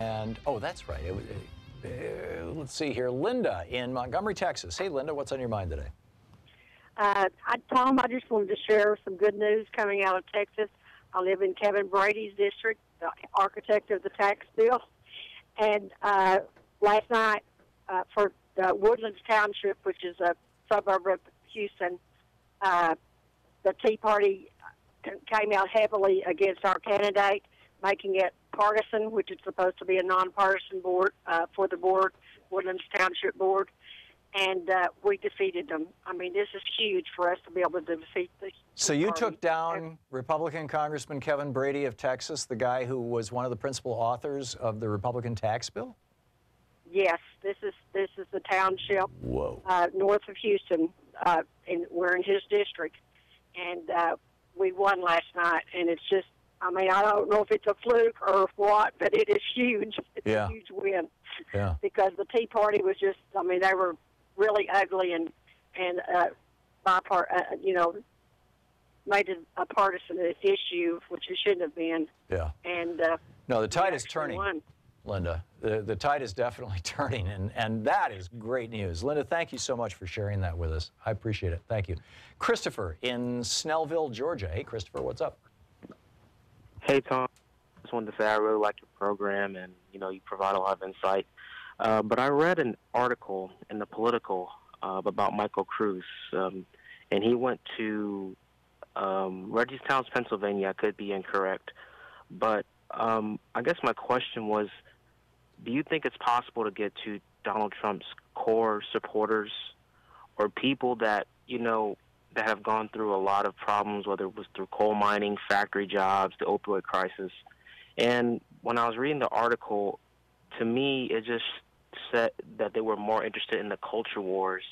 And, oh, that's right. Let's see here. Linda in Montgomery, Texas. Hey, Linda, what's on your mind today? Tom, I just wanted to share some good news coming out of Texas. I live in Kevin Brady's district, the architect of the tax bill. And last night, for Woodlands Township, which is a suburb of Houston, the Tea Party came out heavily against our candidate, making it partisan, which is supposed to be a nonpartisan board for the board, Woodlands Township Board. And we defeated them. I mean, this is huge for us to be able to defeat the So you took down Republican Congressman Kevin Brady of Texas, the guy who was one of the principal authors of the Republican tax bill? Yes, this is the township north of Houston, and we're in his district. And we won last night, and it's just, I mean, I don't know if it's a fluke or what, but it is huge. It's a huge win. Yeah. Because the Tea Party was just, I mean, they were really ugly and you know, made it a partisan issue, which it shouldn't have been. Yeah. And no, the tide is turning, won. Linda. The tide is definitely turning, and that is great news. Linda, thank you so much for sharing that with us. I appreciate it. Thank you. Christopher in Snellville, Georgia. Hey, Christopher, what's up? Hey, Tom. I just wanted to say I really like your program, and, you know, you provide a lot of insight. But I read an article in the Political about Michael Cruz, and he went to Reggiestown, Pennsylvania. I could be incorrect. But I guess my question was, do you think it's possible to get to Donald Trump's core supporters or people that, you know, that have gone through a lot of problems, whether it was through coal mining, factory jobs, the opioid crisis? And when I was reading the article, to me, it just said that they were more interested in the culture wars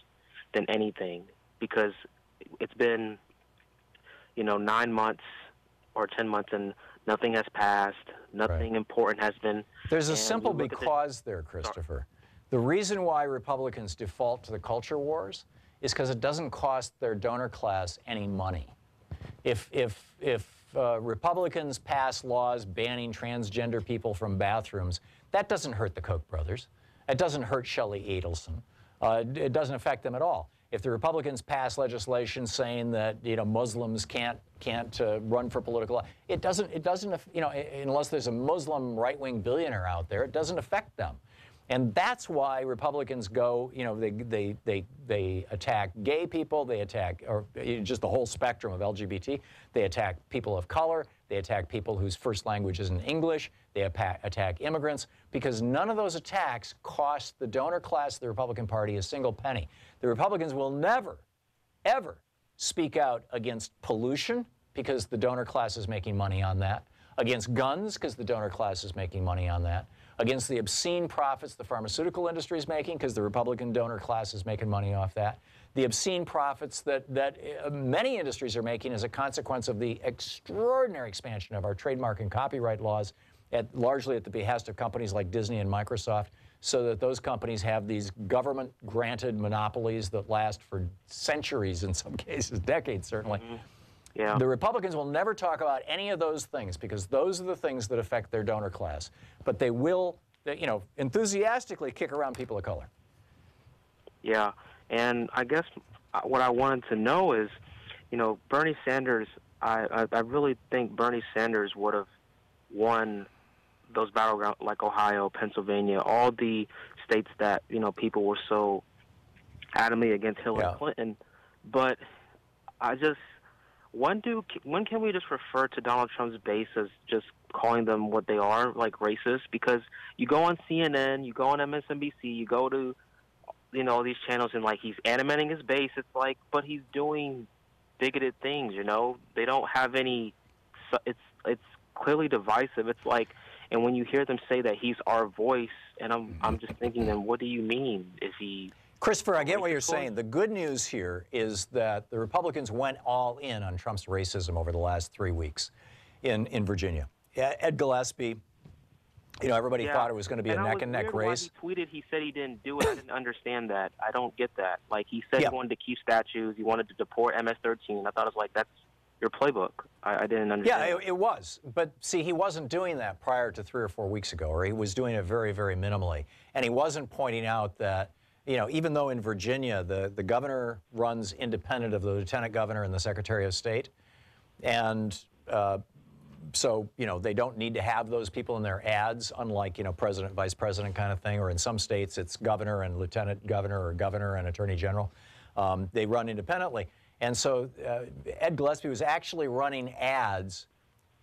than anything, because it's been, you know, 9 months or 10 months and nothing has passed. Nothing important has been. There's a simple because there, Christopher. The reason why Republicans default to the culture wars is because it doesn't cost their donor class any money. If Republicans pass laws banning transgender people from bathrooms, that doesn't hurt the Koch brothers. It doesn't hurt Shelley Adelson. It doesn't affect them at all. If the Republicans pass legislation saying that, you know, Muslims can't run for political, it doesn't, you know, unless there's a Muslim right-wing billionaire out there, it doesn't affect them. And that's why Republicans go, you know, they attack gay people, they attack, or just the whole spectrum of LGBT. They attack people of color, they attack people whose first language isn't English, they attack immigrants, because none of those attacks cost the donor class of the Republican Party a single penny. The Republicans will never, ever speak out against pollution, because the donor class is making money on that, against guns, because the donor class is making money on that, against the obscene profits the pharmaceutical industry is making, because the Republican donor class is making money off that, the obscene profits that many industries are making as a consequence of the extraordinary expansion of our trademark and copyright laws, largely at the behest of companies like Disney and Microsoft, so that those companies have these government-granted monopolies that last for centuries, in some cases, decades certainly. Mm-hmm. Yeah. The Republicans will never talk about any of those things, because those are the things that affect their donor class. But they will, you know, enthusiastically kick around people of color. Yeah, and I guess what I wanted to know is, you know, Bernie Sanders, I really think Bernie Sanders would have won those battlegrounds like Ohio, Pennsylvania, all the states that, you know, people were so adamantly against Hillary Clinton. But I just, when can we just refer to Donald Trump's base as just calling them what they are, like racist? Because you go on CNN, you go on MSNBC, you go to, you know, these channels, and like he's animating his base. It's like, but he's doing bigoted things, you know. They don't have any. It's clearly divisive. It's like, and when you hear them say that he's our voice, and I'm just thinking, then what do you mean? Is he? Christopher, I get what you're saying. The good news here is that the Republicans went all in on Trump's racism over the last 3 weeks in Virginia. Ed Gillespie, you know, everybody thought it was going to be a neck-and-neck race. When he tweeted, he said he didn't do it. I didn't understand that. I don't get that. Like, he said he wanted to keep statues. He wanted to deport MS-13. I thought it was like, that's your playbook. I didn't understand. Yeah, it was. But see, he wasn't doing that prior to 3 or 4 weeks ago, or he was doing it very, very minimally. And he wasn't pointing out that, you know, even though in Virginia the governor runs independent of the lieutenant governor and the secretary of state, and so, you know, they don't need to have those people in their ads, unlike, you know, president, vice president kind of thing, or in some states it's governor and lieutenant governor or governor and attorney general. They run independently. And so Ed Gillespie was actually running ads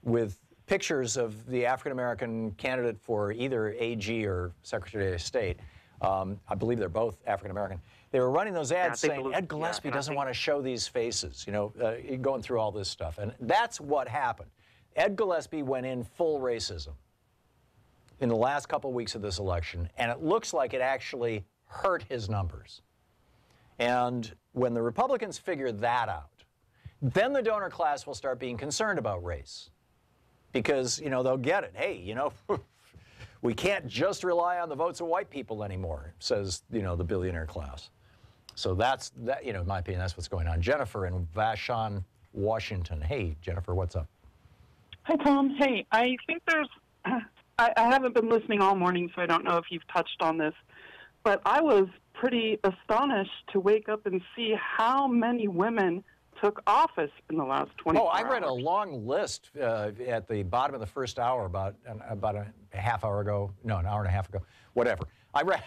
with pictures of the African-American candidate for either AG or Secretary of State. I believe they're both African-American. They were running those ads saying, Ed Gillespie doesn't want to show these faces, you know, going through all this stuff. And that's what happened. Ed Gillespie went in full racism in the last couple of weeks of this election, and it looks like it actually hurt his numbers. And when the Republicans figure that out, then the donor class will start being concerned about race. Because, you know, they'll get it. Hey, you know, we can't just rely on the votes of white people anymore, says, you know, the billionaire class. So that's, you know, in my opinion, that's what's going on. Jennifer in Vashon, Washington. Hey, Jennifer, what's up? Hi, Tom. Hey, I think there's, I haven't been listening all morning, so I don't know if you've touched on this, but I was pretty astonished to wake up and see how many women took office in the last 24 hours. Oh, I read a long list at the bottom of the first hour about a half hour ago. No, an hour and a half ago. Whatever. I read.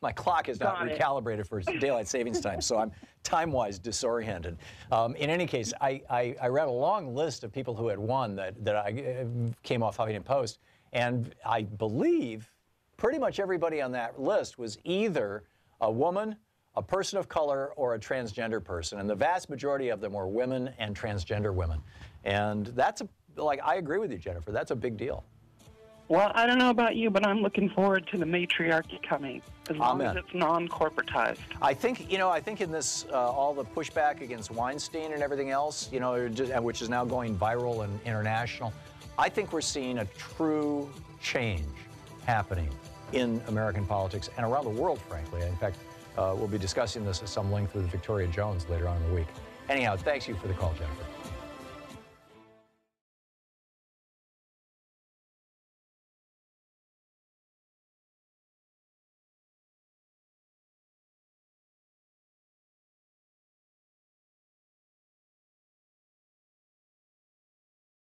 My clock is not recalibrated for daylight savings time, so I'm time-wise disoriented. In any case, I read a long list of people who had won that I came off Huffington Post, and I believe pretty much everybody on that list was either a woman, a person of color, or a transgender person. And the vast majority of them were women and transgender women. And that's, I agree with you, Jennifer, that's a big deal. Well, I don't know about you, but I'm looking forward to the matriarchy coming, as long Amen. as it's non-corporatized. I think, you know, I think in this, all the pushback against Weinstein and everything else, you know, which is now going viral and international, I think we're seeing a true change happening in American politics and around the world, frankly. In fact, we'll be discussing this at some length with Victoria Jones later on in the week. Anyhow, thanks you for the call, Jennifer.